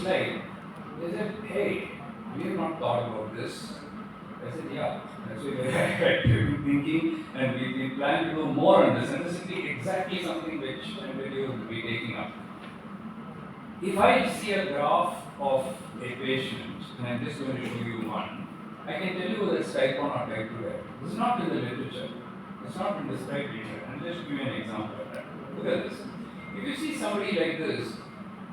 slide, they said, hey, we have not thought about this. I said, yeah, that's what we've been thinking, and we plan to do more on this, and this will be exactly something which MDRF will be taking up. If I see a graph of a patient, and I'm just going to show you one, I can tell you whether it's type 1 or type 2 diabetes. This is not in the literature. It's not been described here. And just give you an example of that. Look at this. If you see somebody like this,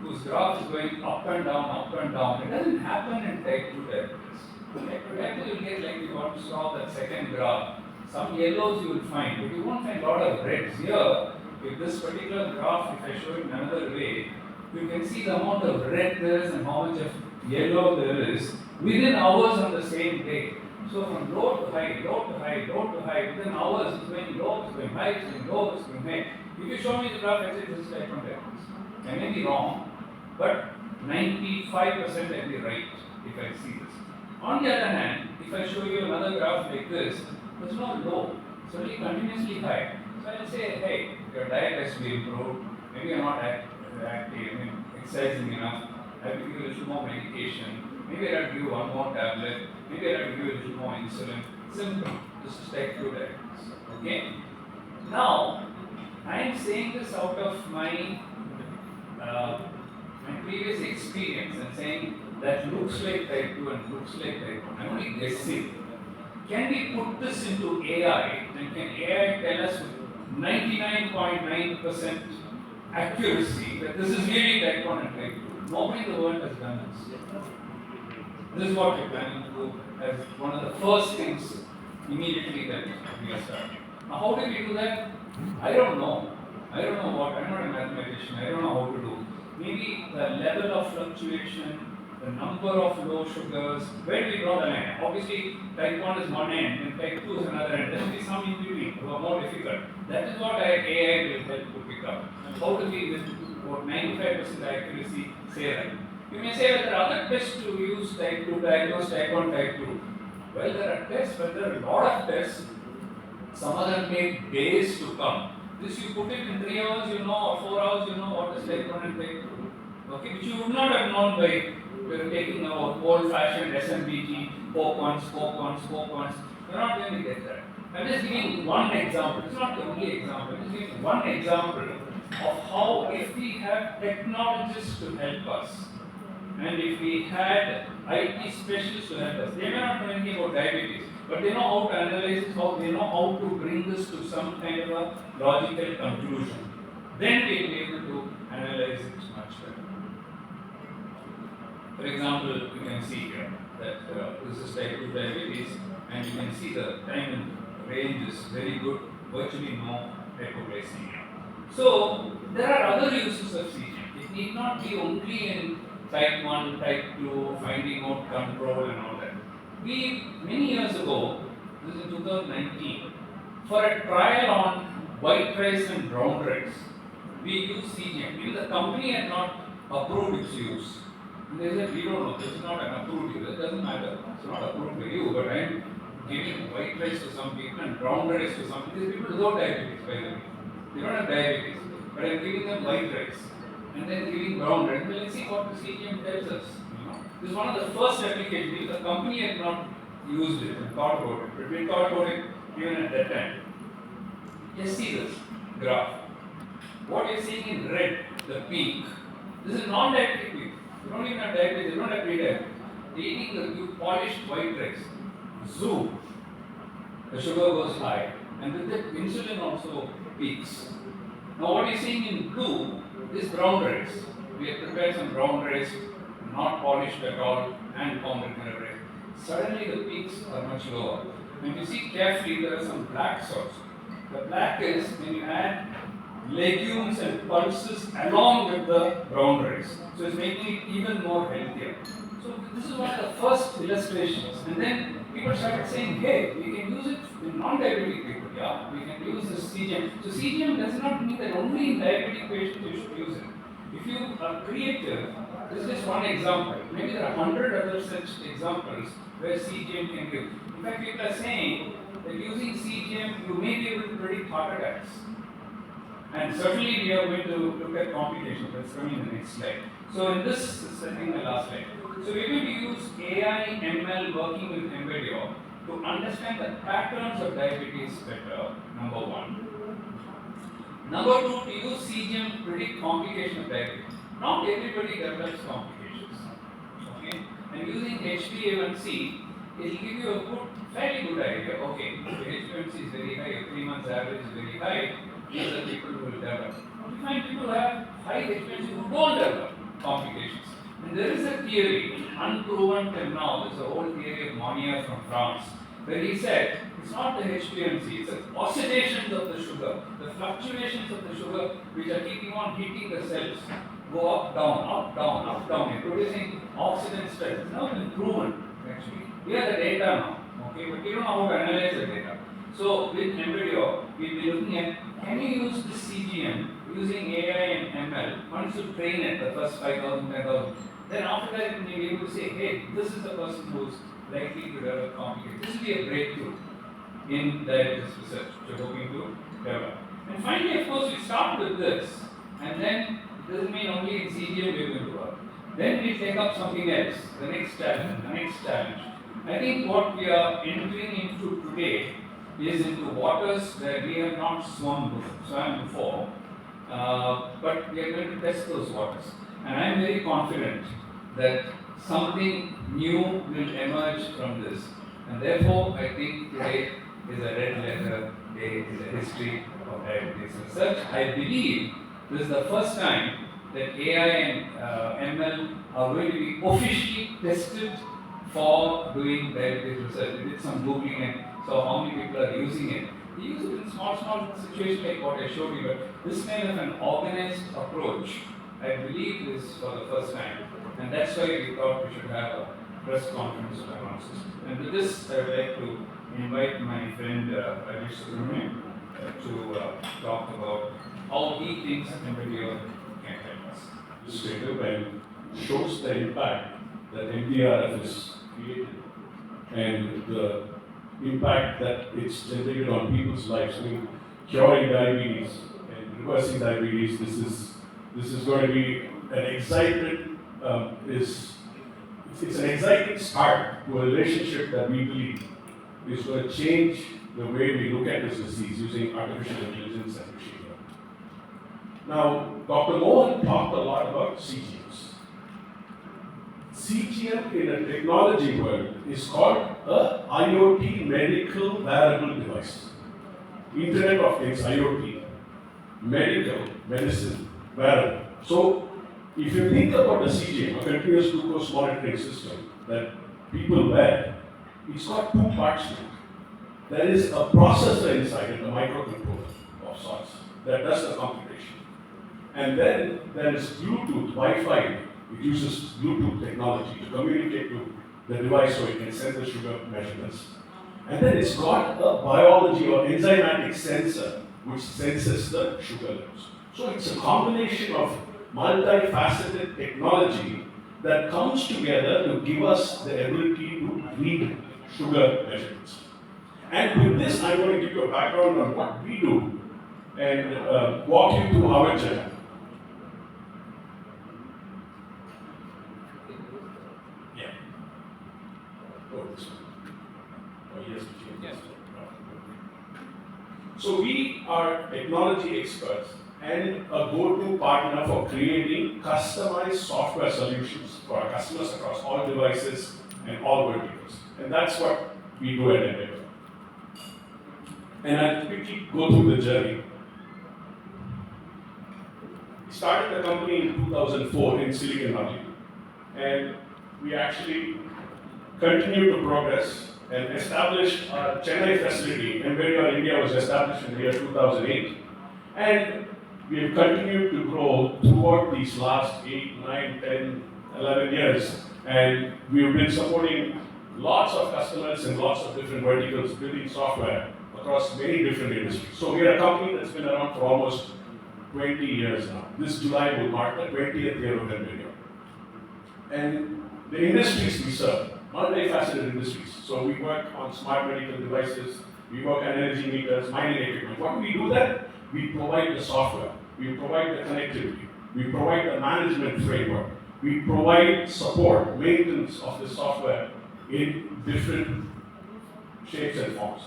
whose graph is going up and down, it doesn't happen in type 2 diabetes. Type 2 diabetes will get like you saw that second graph. Some yellows you will find, but you won't find a lot of reds. Here, with this particular graph, if I show it in another way, you can see the amount of red there is and how much of yellow there is within hours on the same day. So from low to high, within hours it's going low, it's going high, it's going low, it's going high. If you show me the graph, I say this is type 1 diabetes. I may be wrong, but 95% I be right if I see this. On the other hand, if I show you another graph like this, there's no low, it's only continuously high. So I'll say, hey, your diet has to be improved, maybe you're not active, exercising enough, I have to give you a little more medication, maybe I have to give you one more tablet, maybe I have to give you a little more insulin. Simple. This is type 2 diabetes. Okay? Now, I am saying this out of my previous experience and saying that looks like type 2 and looks like type 1. I'm only guessing. Can we put this into AI and can AI tell us with 99.9% accuracy that this is really type 1 and type 2? Nobody in the world has done this. This is what we're planning to do as one of the first things immediately that we are starting. Now, how do we do that? I don't know. I'm not a mathematician, I don't know how to do. Maybe the level of fluctuation, the number of low sugars, where do we draw the line? Obviously, type 1 is one end and type 2 is another end. There will be some in between who are more difficult. That is what AI will help to pick up. How do we, with about 95% accuracy, say that? You may say that there are other tests to use type 2 diagnose type 1, type 2. Well, there are tests, but there are a lot of tests. Some of them take days to come. This you put it in 3 hours, you know, or 4 hours, you know what is type 1 and type 2. Okay, which you would not have known by taking our old-fashioned SMBG, poke once. You're not going to get that. I'm just giving one example. It's not the only example. I'm just giving one example of how, if we have technologists to help us, and if we had IT specialists to help us, they may not know anything about diabetes, but they know how to analyze it, they know how to bring this to some kind of a logical conclusion. Then we'll be able to analyze it much better. For example, you can see here that this is type 2 diabetes, and you can see the time and range is very good, virtually no hypoglycemia. So, there are other uses of CGM. It need not be only in type 1, type 2, finding out control and all that. We, many years ago, this is in 2019, for a trial on white rice and brown rice, we used CGM. Even the company had not approved its use. And they said, we don't know, this is not an approved use, it doesn't matter, it's not approved by you, but I am giving white rice to some people and brown rice to some people. These people without diabetes, by the way. They don't have diabetes, but I am giving them white rice and then giving brown rice. Well, let's see what the CGM tells us. This is one of the first applications. The company had not used it and thought about it, but we thought about it even at that time. Just see this graph. What you're seeing in red, the peak, this is non-diabetic peak. You don't even have diabetes, you don't have pre-diabetes. They're eating the polished white rice. Zoom. The sugar goes high, and with that, insulin also peaks. Now, what you're seeing in blue is brown rice. We have prepared some brown rice, not polished at all, and pomegranate rice. Suddenly, the peaks are much lower. When you see carefully, there are some blacks also. The black is when you add legumes and pulses along with the brown rice. So it's making it even more healthier. So this is one of the first illustrations. And then people started saying, hey, we can use it in non-diabetic people. Yeah, we can use this CGM. So CGM does not mean that only in diabetic patients you should use it. If you are creative, this is just one example. Maybe there are 100 other such examples where CGM can give. In fact, people are saying that using CGM, you may be able to predict heart attacks. And certainly we are going to look at complications. That's coming in the next slide. So in this is I think the last slide. So we're going to use AI, ML working with embedUR to understand the patterns of diabetes better, number one. Number two, to use CGM to predict complication of diabetes. Not everybody develops complications. Okay? And using HbA1c, it will give you a good, fairly good idea. Okay, so HbA1c is very high, your 3 months average is very high. These are people who will develop. You find people who have high HbA1c who don't develop complications. And there is a theory, unproven till now, there's a whole theory of Monnier from France, where he said it's not the HbA1c, it's the oscillations of the sugar, the fluctuations of the sugar which are keeping on hitting the cells, go up, down, up, down, up, down, and producing oxidant stress. It's now been proven, actually. We have the data now, okay, but we don't know how to analyze the data. So with embedUR, we'll be looking at can you use the CGM using AI and ML once you train it, the first 5,000, 10,000. Then after that, you'll be able to say, hey, this is the person who's likely to develop complications. This will be a breakthrough in diabetes research which you're hoping to develop. And finally, of course, we start with this, and then it doesn't mean only in CGM we're going to work. Then we take up something else, the next challenge, I think what we are entering into today is into waters where we have not swam before, but we are going to test those waters. And I am very confident that something new will emerge from this. And therefore, I think today is a red letter day in the history of diabetes research. I believe this is the first time that AI and ML are going to be officially tested for doing diabetes research. We did some Googling and saw how many people are using it. We use it in small situations like what I showed you, but this kind of an organized approach, I believe, is for the first time. And that's why we thought we should have a press conference to announce this. And with this, I would like to invite my friend Rajesh Subramanian to talk about how he thinks embedUR can help us. This data shows the impact that MDRF is created and the impact that it's generated on people's lives. I mean, curing diabetes and reversing diabetes, this is going to be an excitement. It's an exciting start to a relationship that we believe is going to change the way we look at this disease using artificial intelligence and machine learning. Now, Dr. Mohan talked a lot about CGMs. CGM in a technology world is called a IoT medical wearable device. Internet of Things, IoT, medical, medicine, wearable. So, if you think about a CGM, a continuous glucose monitoring system that people wear, it's got two parts to it. There is a processor inside it, a microcontroller of sorts, that does the computation. And then there is Bluetooth, Wi-Fi. It uses Bluetooth technology to communicate to the device so it can send the sugar measurements. And then it's got a biology or enzymatic sensor which senses the sugar levels. So it's a combination of multifaceted technology that comes together to give us the ability to read sugar measurements. And with this, I'm going to give you a background on what we do and walk you through our journey. Yeah. Oh, this one. Oh, yes, yes. So we are technology experts and a go-to partner for creating customized software solutions for our customers across all devices and all verticals. And that's what we do at embedUR. And I'll quickly go through the journey. We started the company in 2004 in Silicon Valley. And we actually continued to progress and established our Chennai facility. embedUR India was established in the year 2008. And we have continued to grow throughout these last 8, 9, 10, 11 years. And we've been supporting lots of customers in lots of different verticals, building software across many different industries. So we are a company that's been around for almost 20 years now. This July will mark the 20th year of embedUR. And the industries we serve, multifaceted industries. So we work on smart medical devices, we work on energy meters, mining equipment. What do we do that? We provide the software, we provide the connectivity, we provide the management framework, we provide support, maintenance of the software in different shapes and forms.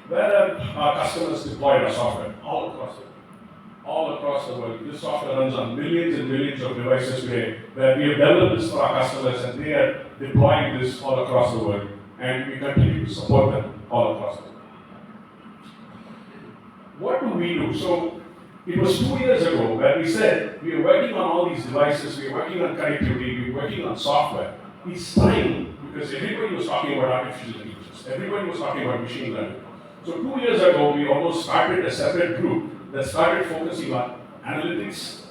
Where have our customers deployed our software? All across the world. All across the world. This software runs on millions and millions of devices today, where we have developed this for our customers and they are deploying this all across the world, and we continue to support them all across the world. What do we do? So, it was 2 years ago where we said we are working on all these devices, we are working on connectivity, we are working on software. It's time, because everybody was talking about artificial intelligence, everybody was talking about machine learning. So 2 years ago, we almost started a separate group that started focusing on analytics,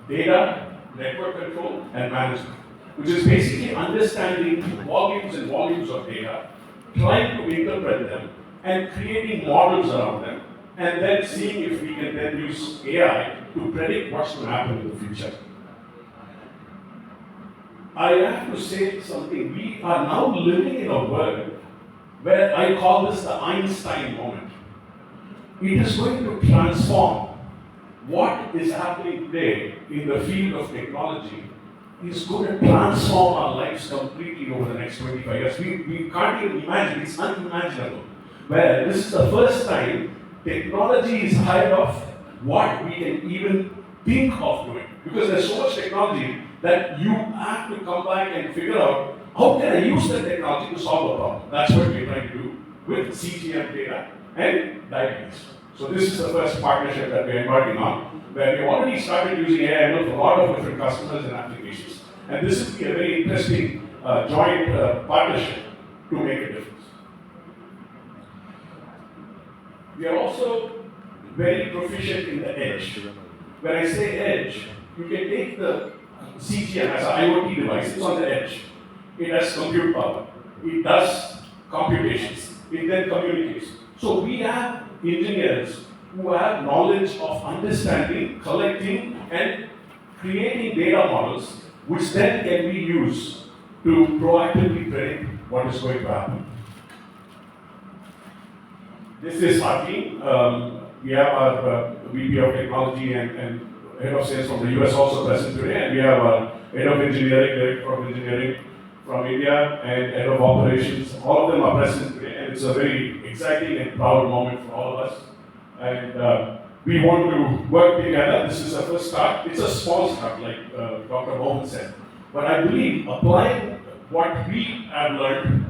data, network control, and management, which is basically understanding volumes and volumes of data, trying to interpret them, and creating models around them, and then seeing if we can then use AI to predict what's going to happen in the future. I have to say something. We are now living in a world where I call this the Einstein moment. It is going to transform what is happening today in the field of technology. Is going to transform our lives completely over the next 25 years. We can't even imagine, it's unimaginable. Where this is the first time technology is ahead of what we can even think of doing. Because there's so much technology that you have to come back and figure out how can I use the technology to solve a problem. That's what we're trying to do with CGM data and diabetes. So this is the first partnership that we're embarking on, where we already started using AI/ML for a lot of different customers and applications. And this will be a very interesting joint partnership to make a difference. We are also very proficient in the edge. When I say edge, you can take the CGM as an IoT device, it's on the edge. It has compute power, it does computations, it then communicates. So we have engineers who have knowledge of understanding, collecting, and creating data models, which then can be used to proactively predict what is going to happen. This is our team. We have our VP of Technology and Head of Sales from the US also present today, and we have our Head of Engineering, Director of Engineering from India, and Head of Operations. All of them are present today, and it's a very exciting and proud moment for all of us. And we want to work together. This is a first start. It's a small start, like Dr. Mohan said. But I believe applying what we have learned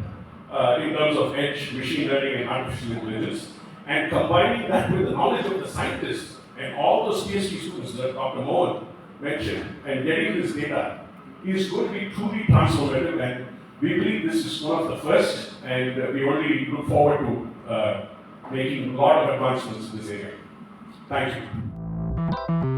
in terms of edge, machine learning, and artificial intelligence, and combining that with the knowledge of the scientists and all those PhD students that Dr. Mohan mentioned, and getting this data is going to be truly transformative. And we believe this is one of the first, and we only look forward to making a lot of advancements in this area. Thank you.